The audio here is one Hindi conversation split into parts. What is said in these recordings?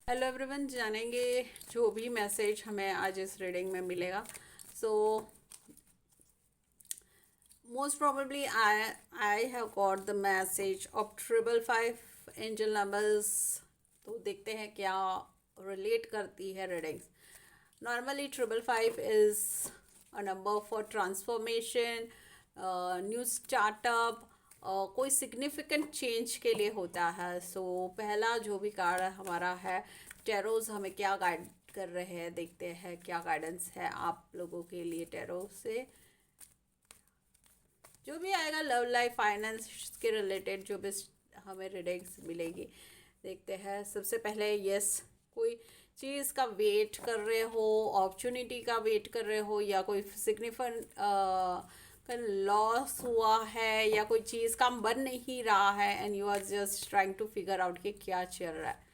हेलो एवरीवन, जानेंगे जो भी मैसेज हमें आज इस रीडिंग में मिलेगा। So most probably I have got the message of 555 angel numbers. तो देखते हैं क्या रिलेट करती है readings. Normally 555 is a number for transformation, new startup, कोई सिग्निफिकेंट चेंज के लिए होता है। सो पहला जो भी कार्ड हमारा है, टेरोज हमें क्या गाइड कर रहे हैं, देखते हैं क्या गाइडेंस है आप लोगों के लिए टेरो से। जो भी आएगा लव लाइफ फाइनेंस के रिलेटेड जो भी हमें रीडिंग्स मिलेगी, देखते हैं। सबसे पहले यस, कोई चीज़ का वेट कर रहे हो, अपॉर्चुनिटी का वेट कर रहे हो, या कोई सिग्निफिकेंट का लॉस हुआ है, या कोई चीज़ काम बन नहीं रहा है and you are just trying to figure out कि क्या चल रहा है।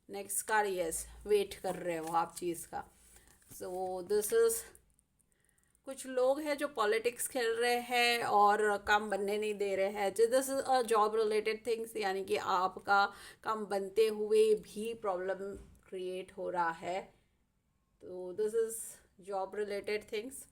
नेक्स्ट कार्ड, यस, वेट कर रहे हो आप चीज़ का। सो दिस इज, कुछ लोग हैं जो पॉलिटिक्स खेल रहे हैं और काम बनने नहीं दे रहे हैं। This is a job related things, यानी कि आपका काम बनते हुए भी प्रॉब्लम क्रिएट हो रहा है। तो this is job related things.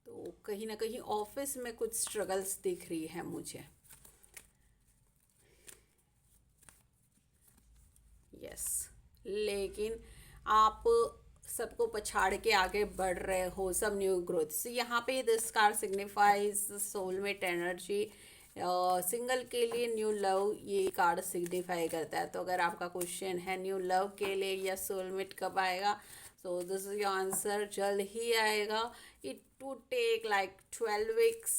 तो कहीं ना कहीं ऑफिस में कुछ स्ट्रगल्स दिख रही है मुझे। यस, लेकिन आप सबको पछाड़ के आगे बढ़ रहे हो, सब न्यू ग्रोथ से। यहाँ पे this card signifies soulmate energy. Single के लिए न्यू लव ये कार्ड सिग्निफाई करता है। तो अगर आपका क्वेश्चन है न्यू लव के लिए या सोलमेट कब आएगा, so this is your answer, जल्द ही आएगा। It would take like 12 weeks।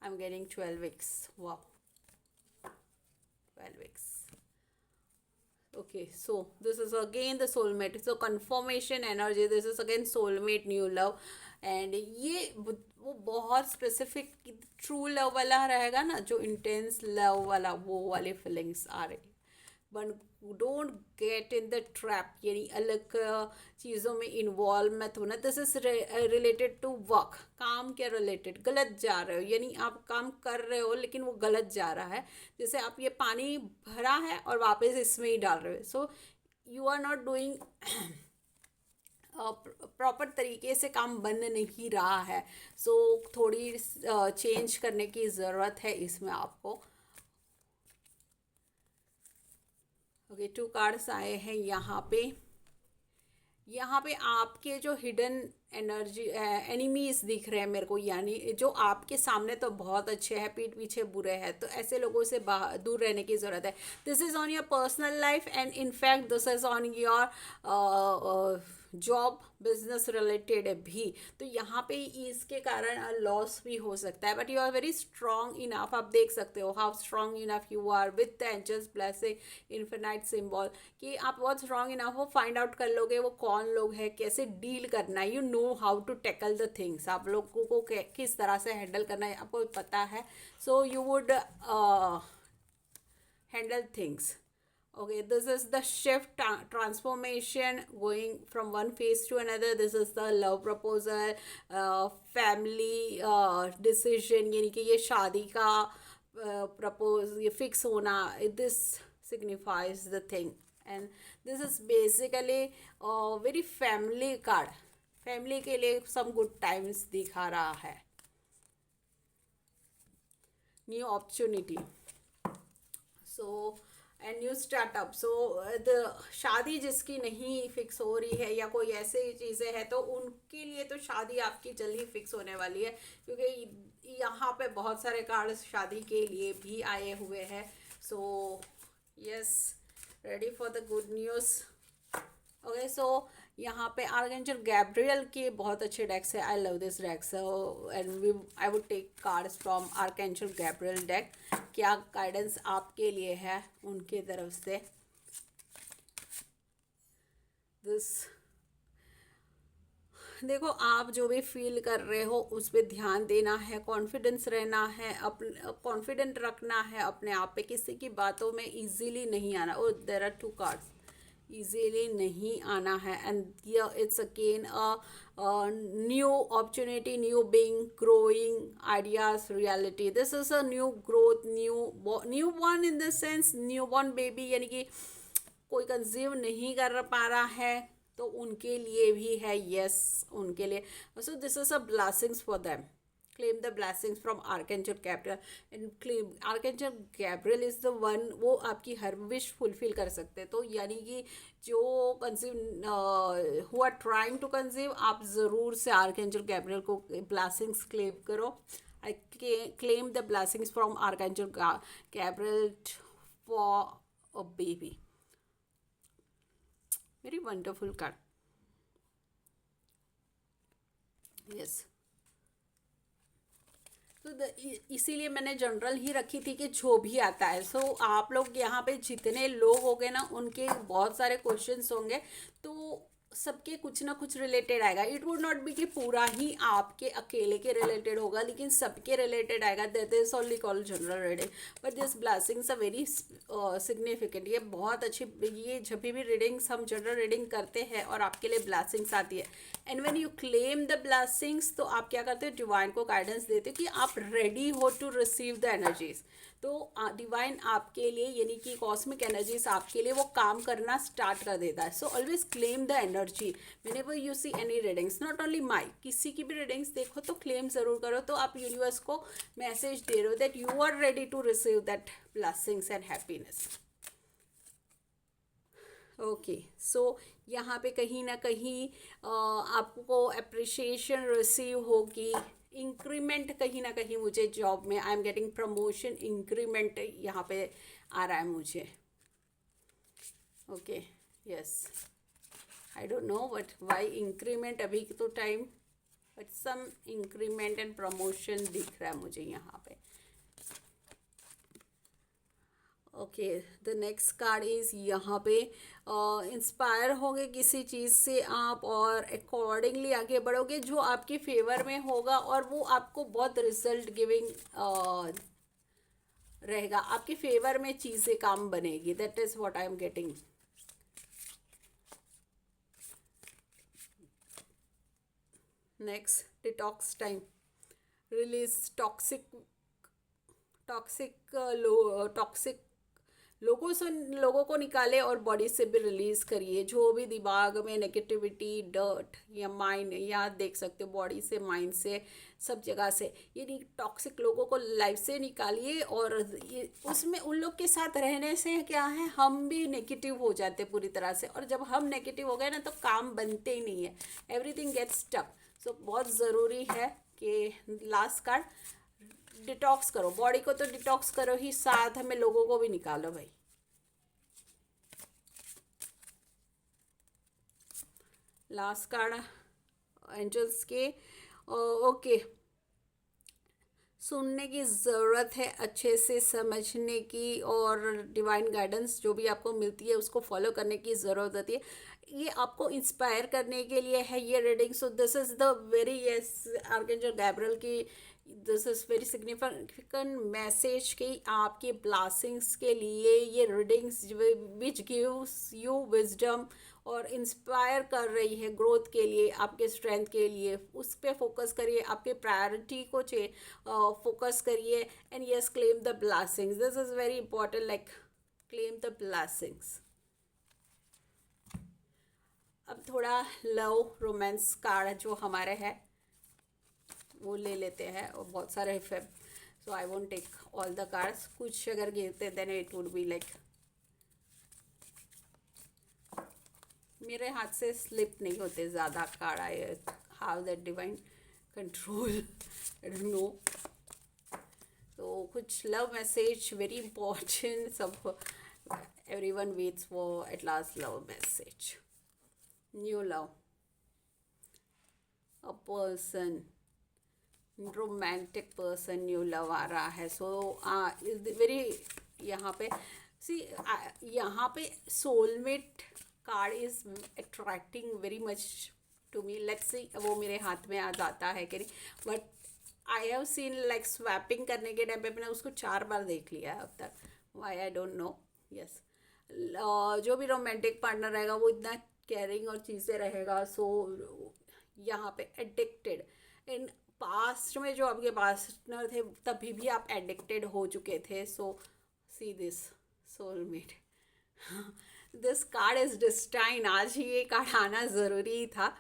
I am getting 12 weeks। वाह, 12 weeks। Okay, so this is again the soulmate, so confirmation energy, this is again soulmate, new love। And ये वो बहुत स्पेसिफिक ट्रू लव वाला रहेगा ना, जो इंटेंस लव वाला, वो वाली फीलिंग्स आ रही। But don't get in the trap, यानी अलग चीज़ों में इन्वॉल्व मत होना। This is related to work, काम के रिलेटेड गलत जा रहे हो, यानी आप काम कर रहे हो लेकिन वो गलत जा रहा है। जैसे आप ये पानी भरा है और वापस इसमें ही डाल रहे हो, so you are not doing proper तरीके से, काम बन नहीं रहा है। सो थोड़ी चेंज करने की ज़रूरत है इसमें आपको। ओके, 2 कार्ड्स आए हैं यहाँ पे। यहाँ पे आपके जो हिडन एनर्जी एनिमीज दिख रहे हैं मेरे को, यानी जो आपके सामने तो बहुत अच्छे हैं, पीठ पीछे बुरे हैं, तो ऐसे लोगों से दूर रहने की ज़रूरत है। This is on your personal life and in fact this is on your job business related भी। तो यहाँ पे इसके कारण लॉस भी हो सकता है, but you are very strong enough. आप देख सकते हो how strong enough you are with the angels blessing infinite symbol, कि आप बहुत स्ट्रॉन्ग इनफ हो, फाइंड आउट कर लोगे वो कौन लोग हैं, कैसे डील करना है, you know how to tackle the things. आप लोगों को किस तरह से हैंडल करना है आपको पता है। So you would handle things। Okay, this is the shift, transformation, going from one phase to another। this is the love proposal, family decision, यानी कि ये शादी का प्रपोज, ये फिक्स होना, this signifies the thing। and this is basically very family card, family के लिए some good times दिखा रहा है। New opportunity, so and new startup. So the शादी जिसकी नहीं फिक्स हो रही है या कोई ऐसे चीज़ें हैं, तो उनके लिए तो शादी आपकी जल्द ही फिक्स होने वाली है, क्योंकि यहाँ पे बहुत सारे कार्ड शादी के लिए भी आए हुए हैं। So yes, ready for the good news. Okay, so यहाँ पे आर्कएंजल गैब्रियल के बहुत अच्छे डेक्स है। I love this deck. So and we I would take cards from archangel Gabriel deck. क्या गाइडेंस आपके लिए है उनके तरफ से। दिस, देखो, आप जो भी फील कर रहे हो उस पर ध्यान देना है, कॉन्फिडेंस रहना है, अपने कॉन्फिडेंट रखना है अपने आप पे, किसी की बातों में इजीली नहीं आना। और देयर आर 2 कार्ड्स, इजीली नहीं आना है, and it's again a new opportunity, new being, growing ideas, reality. This is a new growth, new born in the sense new born baby, यानी कि कोई कंज्यूम नहीं कर पा रहा है तो उनके लिए भी है. यस, उनके लिए. सो this is a blessings for them. claim the blessings from Archangel Gabriel, and claim Archangel Gabriel is the one, वो आपकी हर विश फुलफिल कर सकते हैं. तो यानी कि जो consume who are trying to consume, आप ज़रूर से Archangel Gabriel को blessings क्लेम करो. I claim the blessings from Archangel Gabriel for a baby. Very wonderful card. Yes. तो इसीलिए मैंने जनरल ही रखी थी कि जो भी आता है. सो आप लोग यहाँ पे जितने लोग होंगे ना, उनके बहुत सारे क्वेश्चंस होंगे, तो सबके कुछ ना कुछ रिलेटेड आएगा. इट वुड नॉट बी कि पूरा ही आपके अकेले के रिलेटेड होगा, लेकिन सबके रिलेटेड आएगा. That is only called general reading, but this blessings are very significant. ये बहुत अच्छी, ये जब भी रीडिंग्स हम जनरल रीडिंग करते हैं और आपके लिए ब्लेसिंग्स आती है, and when you claim the blessings, तो आप क्या करते हो, डिवाइन को गाइडेंस देते हो कि आप रेडी हो टू रिसीव द एनर्जीज. तो डिवाइन आपके लिए, यानी कि कॉस्मिक एनर्जीज आपके लिए वो काम करना स्टार्ट कर देता है. So always claim the energy whenever you see any readings, not only my, किसी की भी रीडिंग्स देखो तो क्लेम ज़रूर करो. तो आप यूनिवर्स को मैसेज दे रहे हो that you are ready to receive that blessings and happiness. Okay, so यहाँ पे कहीं ना कहीं आपको अप्रिशिएशन रिसीव होगी. इंक्रीमेंट कहीं ना कहीं मुझे जॉब में, I am getting promotion, increment यहाँ पे आ रहा है मुझे. Okay, yes, I don't know but why increment अभी तो time, but some increment and promotion दिख रहा है मुझे यहाँ पे. Okay, the next card is यहाँ पे इंस्पायर होंगे किसी चीज़ से आप, और अकॉर्डिंगली आगे बढ़ोगे जो आपके फेवर में होगा, और वो आपको बहुत रिजल्ट गिविंग रहेगा. आपके फेवर में चीज़ें काम बनेगी. That is what I am getting. Next, detox time. Release toxic लोगों को निकाले और बॉडी से भी रिलीज़ करिए. जो भी दिमाग में नेगेटिविटी, डर्ट या माइंड, या देख सकते हो बॉडी से, माइंड से, सब जगह से, ये टॉक्सिक लोगों को लाइफ से निकालिए. और ये उसमें उन लोग के साथ रहने से क्या है, हम भी नेगेटिव हो जाते पूरी तरह से, और जब हम नेगेटिव हो गए ना तो काम बनते ही नहीं है, एवरीथिंग गेट्स स्टक. सो बहुत ज़रूरी है कि लास्ट कार्ड, डिटॉक्स करो. बॉडी को तो डिटॉक्स करो ही, साथ में लोगों को भी निकालो भाई. लास्ट कार्ड एंजल्स के. ओके, सुनने की ज़रूरत है, अच्छे से समझने की, और डिवाइन गाइडेंस जो भी आपको मिलती है उसको फॉलो करने की ज़रूरत होती है. ये आपको इंस्पायर करने के लिए है ये reading. So this is the very, yes, archangel Gabriel की, this is very significant message कि आपके ब्लेसिंग्स के लिए ये readings which gives you wisdom और इंस्पायर कर रही है ग्रोथ के लिए, आपके स्ट्रेंथ के लिए. उस पर फोकस करिए, आपके प्रायोरिटी को फोकस करिए. And yes, claim the blessings. This is very important, like claim the blessings. अब थोड़ा लव रोमांस कार्ड जो हमारे है वो ले लेते हैं, और बहुत सारे है, so I won't take all the cards. कुछ अगर गिरते then it would be like, मेरे हाथ से स्लिप नहीं होते ज़्यादा card. I have that divine control, I don't know. तो कुछ लव मैसेज वेरी इंपॉर्टेंट, सब everyone waits for at last love message. New love, a person, romantic person, new love आ रहा है. सो वेरी, यहाँ पे सी, यहाँ पे soulmate card is attracting very much to me. Let's see वो मेरे हाथ में आ जाता है कि नहीं, but I have seen like swapping करने के टाइम पे मैंने उसको 4 बार देख लिया है अब तक. Why, I don't know. Yes, जो भी रोमांटिक पार्टनर रहेगा वो इतना केयरिंग और चीज़ें रहेगा। सो यहाँ पे एडिक्टेड, इन पास्ट में जो आपके पार्टनर थे तभी भी आप एडिक्टेड हो चुके थे। So see this soulmate, this card is destined, आज ही ये कार्ड आना ज़रूरी था।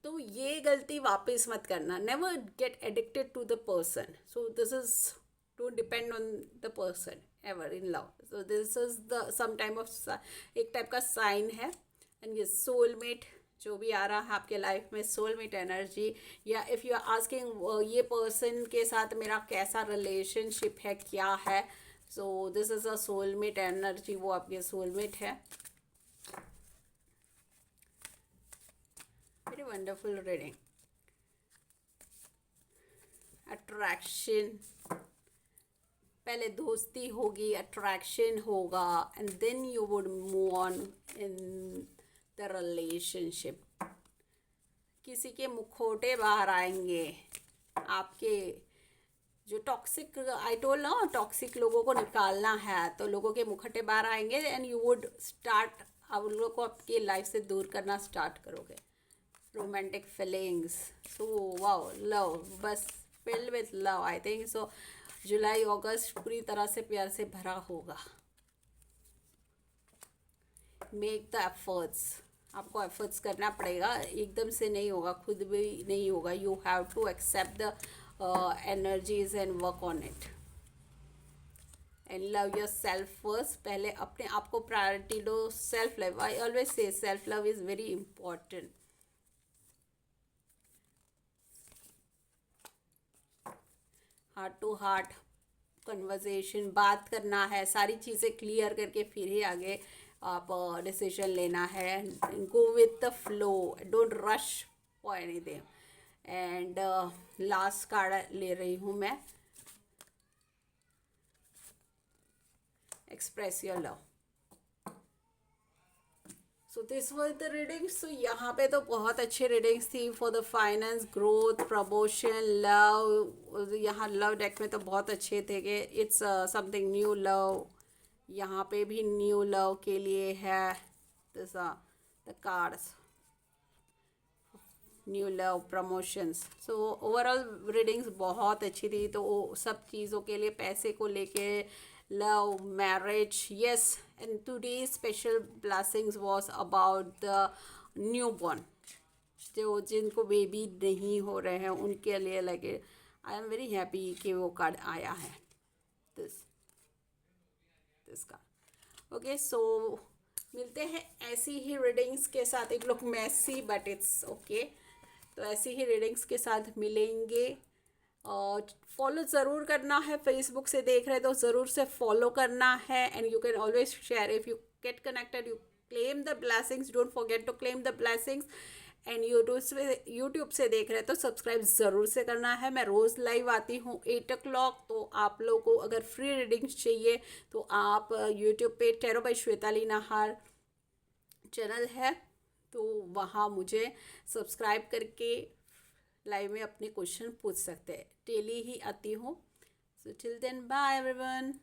तो ये गलती वापस मत करना, never get addicted to the person. So this is, don't depend on the person ever in love. So this is the some time of, एक टाइप का साइन है। एंड ये सोलमेट जो भी आ रहा है आपके लाइफ में, सोलमेट एनर्जी, या इफ़ यू आर आस्किंग ये पर्सन के साथ मेरा कैसा रिलेशनशिप है, क्या है, so this is a soulmate energy, वो आपके सोलमेट है। Very wonderful reading. अट्रैक्शन, पहले दोस्ती होगी, अट्रैक्शन होगा, and then you would move on in the relationship. किसी के मुखौटे बाहर आएंगे, आपके जो टॉक्सिक, आई टोल्ड ना, टॉक्सिक लोगों को निकालना है, तो लोगों के मुखौटे बाहर आएंगे एंड यू वुड स्टार्ट, आप उन लोगों को आपकी लाइफ से दूर करना स्टार्ट करोगे। Romantic feelings, so wow, love, बस filled with love, I think so. जुलाई अगस्त पूरी तरह से प्यार से भरा होगा। मेक द एफर्ट्स, आपको एफर्ट्स करना पड़ेगा, एकदम से नहीं होगा, खुद भी नहीं होगा। You have to accept the energies and work on it and love yourself first. पहले अपने आप को प्रायोरिटी दो। Self love, I always say self love is very important. Heart to heart conversation, बात करना है, सारी चीज़ें क्लियर करके फिर ही आगे आप डिसीजन लेना है। Go with the flow, don't rush for anything. And last card ले रही हूँ मैं, express your love. So this was the reading. So यहाँ पे तो बहुत अच्छी रीडिंग्स थी for the finance, growth, promotion, love. यहाँ लव डेक में तो बहुत अच्छे थे कि इट्स समथिंग न्यू लव। यहाँ पे भी न्यू लव के लिए है this the cards, new love, promotions. So overall readings बहुत अच्छी थी। तो वो सब चीज़ों के लिए, पैसे को लेके, love, marriage, yes. And today special blessings was about the new born, जो जिनको बेबी नहीं हो रहे हैं उनके लिए लगे। आई एम वेरी हैप्पी कि वो कार्ड आया है, दिस कार्ड। ओके, सो मिलते हैं ऐसी ही रीडिंग्स के साथ। एक लोग मैसी बट इट्स ओके। तो ऐसी ही रीडिंग्स के साथ मिलेंगे। और फॉलो ज़रूर करना है, फेसबुक से देख रहे तो ज़रूर से फॉलो करना है। And you can always share if you get connected, you claim the blessings, don't forget to claim the blessings. And YouTube से देख रहे तो सब्सक्राइब ज़रूर से करना है। मैं रोज़ लाइव आती हूँ 8 o'clock। तो आप लोगों को अगर फ्री रीडिंग्स चाहिए तो आप यूट्यूब पे टेरो बाय श्वेताली नाहर चैनल है, तो वहाँ मुझे सब्सक्राइब करके लाइव में अपने क्वेश्चन पूछ सकते हैं। डेली ही आती हूँ। So till then, bye everyone.